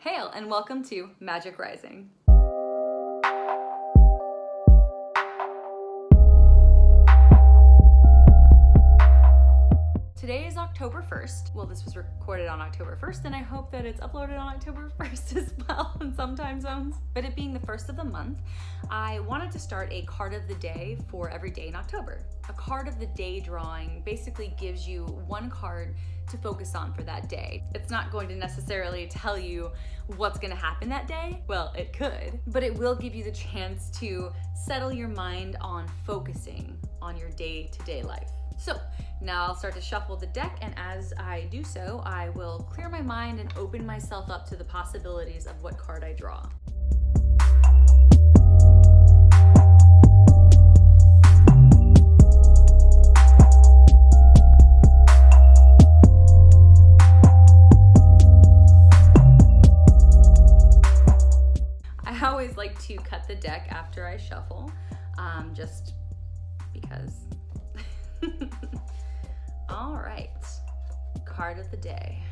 Hail and welcome to Magic Rising. Today is October 1st. Well, this was recorded on October 1st, and I hope that it's uploaded on October 1st as well in some time zones. But it being the first of the month, I wanted to start a card of the day for every day in October. A card of the day drawing basically gives you one card to focus on for that day. It's not going to necessarily tell you what's going to happen that day. Well, it could, but it will give you the chance to settle your mind on focusing on your day-to-day life. So now I'll start to shuffle the deck, and as I do so, I will clear my mind and open myself up to the possibilities of what card I draw. I always like to cut the deck after I shuffle, just because. All right, card of the day.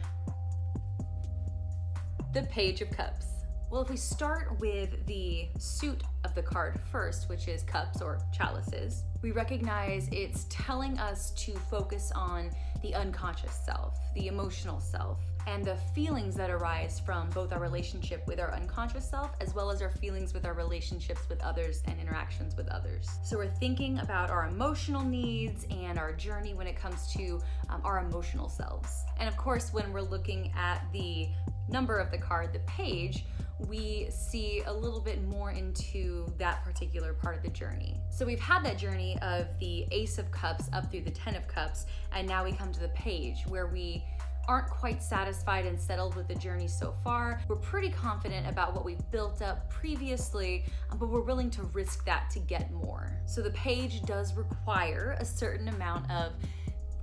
The Page of Cups. Well, if we start with the suit of the card first, which is cups or chalices, we recognize it's telling us to focus on the unconscious self, the emotional self, and the feelings that arise from both our relationship with our unconscious self as well as our feelings with our relationships with others and interactions with others. So we're thinking about our emotional needs and our journey when it comes to our emotional selves. And of course, when we're looking at the number of the card, the page, we see a little bit more into that particular part of the journey. So we've had that journey of the Ace of Cups up through the 10 of Cups, and now we come to the page where we aren't quite satisfied and settled with the journey so far. We're pretty confident about what we've built up previously, but we're willing to risk that to get more. So the page does require a certain amount of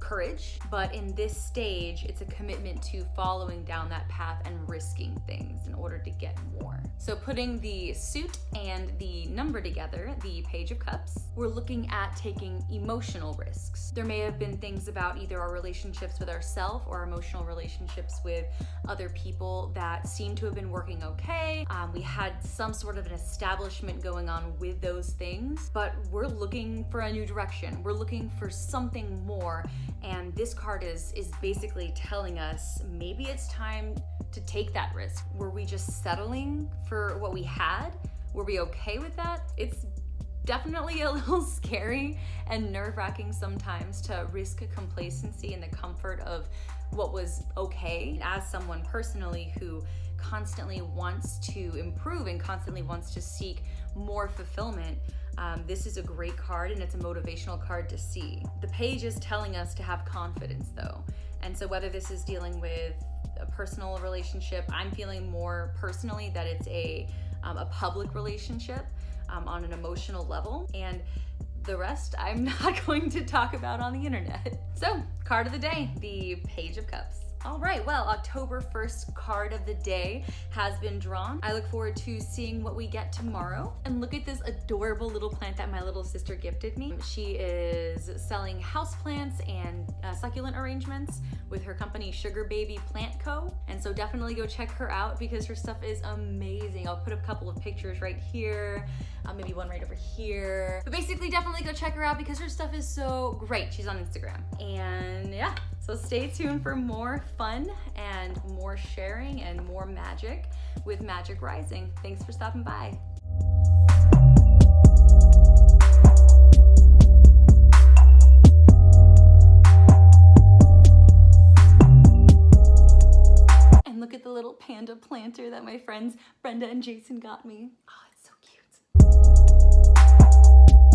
courage, but in this stage, it's a commitment to following down that path and risking things in order to get more. So putting the suit and the number together, the Page of Cups, we're looking at taking emotional risks. There may have been things about either our relationships with ourselves or emotional relationships with other people that seem to have been working okay. We had some sort of an establishment going on with those things, but we're looking for a new direction. We're looking for something more. And this card is basically telling us maybe it's time to take that risk. Were we just settling for what we had? Were we okay with that? It's definitely a little scary and nerve-wracking sometimes to risk complacency and the comfort of what was okay. As someone personally who constantly wants to improve and constantly wants to seek more fulfillment, this is a great card, and it's a motivational card to see. The page is telling us to have confidence though. And so whether this is dealing with a personal relationship, I'm feeling more personally that it's a public relationship on an emotional level, and the rest I'm not going to talk about on the internet. So, card of the day, the Page of Cups. All right, well, October 1st card of the day has been drawn. I look forward to seeing what we get tomorrow. And look at this adorable little plant that my little sister gifted me. She is selling houseplants and succulent arrangements with her company Sugar Baby Plant Co. And so definitely go check her out because her stuff is amazing. I'll put a couple of pictures right here, maybe one right over here. But basically definitely go check her out because her stuff is so great. She's on Instagram. And yeah, so stay tuned for more fun and more sharing and more magic with Magic Rising. Thanks for stopping by. And look at the little panda planter that my friends Brenda and Jason got me. Oh,